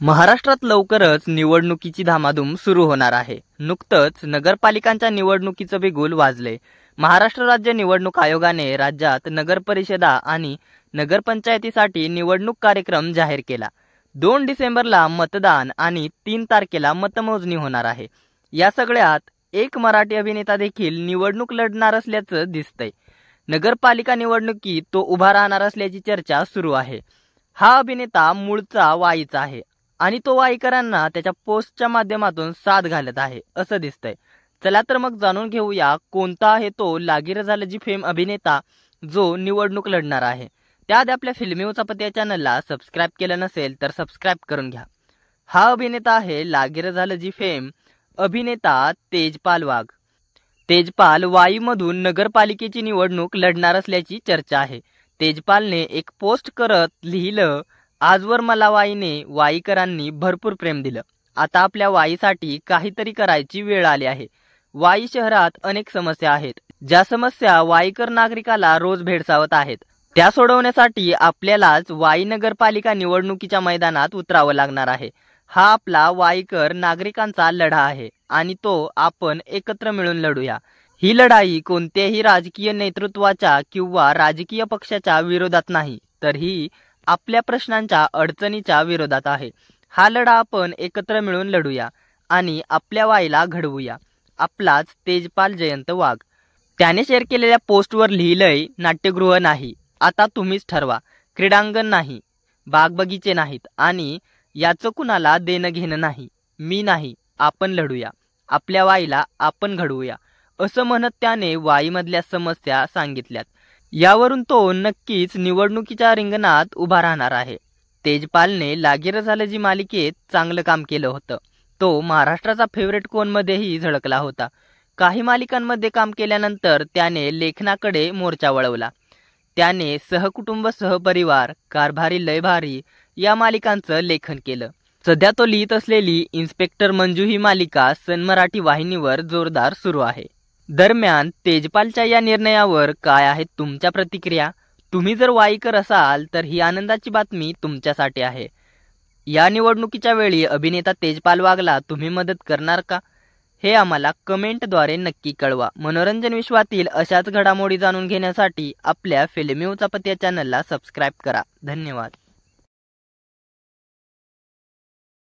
महाराष्ट्रात लवकरच निवडणुकीची धामाधूम सुरू होणार आहे। नुकतंच नगरपालिकांच्या निवडणुकीचं बिगुल वाजले। महाराष्ट्र राज्य निवडणूक आयोगाने राज्यात नगरपरिषदा आणि नगरपंचायतीसाठी निवडणूक कार्यक्रम जाहीर केला। 2 डिसेंबरला मतदान आणि 3 तारखेला मतमोजणी होणार आहे। या सगळ्यात एक मराठी अभिनेता देखील निवडणूक लढणार असल्याचं दिसतंय। नगरपालिका निवडणुकीत तो उभा राहणार असल्याची चर्चा सुरू आहे। हा अभिनेता मूळचा वाईचा आहे आणि तो वाईकरांना त्याच्या पोस्टच्या माध्यमातून साथ घालत आहे असं दिसतंय। चला तर मग जाणून घेऊया कोणता आहे तो लागीर झालं जी फेम अभिनेता जो निवडणूक लढणार आहे। त्याआधी आपल्या फिल्मी उचापती या चॅनलला सबस्क्राईब केलं नसेल तर सबस्क्राईब करून घ्या। हा अभिनेता आहे लागीर झालं जी फेम अभिनेता तेजपाल वाघ। तेजपाल वाईमधून नगरपालिकेची निवडणूक लढणार असल्याची चर्चा आहे। तेजपालने एक पोस्ट करत लिहिलं, आजवर मला वाईने वाईकरांनी भरपूर प्रेम दिलं। आता आपल्या वाईसाठी काहीतरी करायची वेळ आली आहे। वाई शहरात अनेक समस्या आहेत, ज्या समस्या वाईकर नागरिकाला रोज भेडसावत आहेत। त्या सोडवण्यासाठी आपल्यालाच वाई नगरपालिका निवडणुकीच्या मैदानात उतरावं लागणार आहे। हा आपला वाईकर नागरिकांचा लढा आहे आणि तो आपण एकत्र मिळून लढूया। ही लढाई कोणत्याही राजकीय नेतृत्वाच्या किंवा राजकीय पक्षाच्या विरोधात नाही, तर ही आपल्या प्रश्नांच्या अडचणीच्या विरोधात आहे। हा लढा आपण एकत्र मिळून लढूया आणि आपल्या वाईला घडवूया। आपलाच तेजपाल जयंत वाघ। त्याने शेअर केलेल्या पोस्टवर लिहिलंय, नाट्यगृह नाही, आता तुम्हीच ठरवा, क्रीडांगण नाही, बागबगीचे नाहीत आणि याचं कुणाला देणं घेणं नाही, मी नाही, आपण लढूया, आपल्या वाईला आपण घडवूया असं म्हणत त्याने वाईमधल्या समस्या सांगितल्यात। यावरून तो नक्कीच निवडणुकीच्या रिंगणात उभा राहणार आहे। तेजपालने लागीर झालं जी मालिकेत चांगलं काम केलं होतं। तो महाराष्ट्राचा फेवरेट कोणमध्येही झळकला होता। काही मालिकांमध्ये काम केल्यानंतर त्याने लेखनाकडे मोर्चा वळवला। त्याने सहकुटुंब सहपरिवार, कारभारी लय भारी या मालिकांचं लेखन केलं। सध्या तो लिहित असलेली इन्स्पेक्टर मंजू ही मालिका सन मराठी वाहिनीवर जोरदार सुरू आहे। दरम्यान तेजपालच्या या निर्णयावर काय आहेत तुमच्या प्रतिक्रिया? तुम्ही जर वाईकर असाल तर ही आनंदाची बातमी तुमच्यासाठी आहे। या निवडणुकीच्या वेळी अभिनेता तेजपाल वाघला तुम्ही मदत करणार का? हे आम्हाला कमेंटद्वारे नक्की कळवा। मनोरंजन विश्वातील अशाच घडामोडी जाणून घेण्यासाठी आपल्या फिल्मी उचापती या चॅनलला सबस्क्राईब करा। धन्यवाद।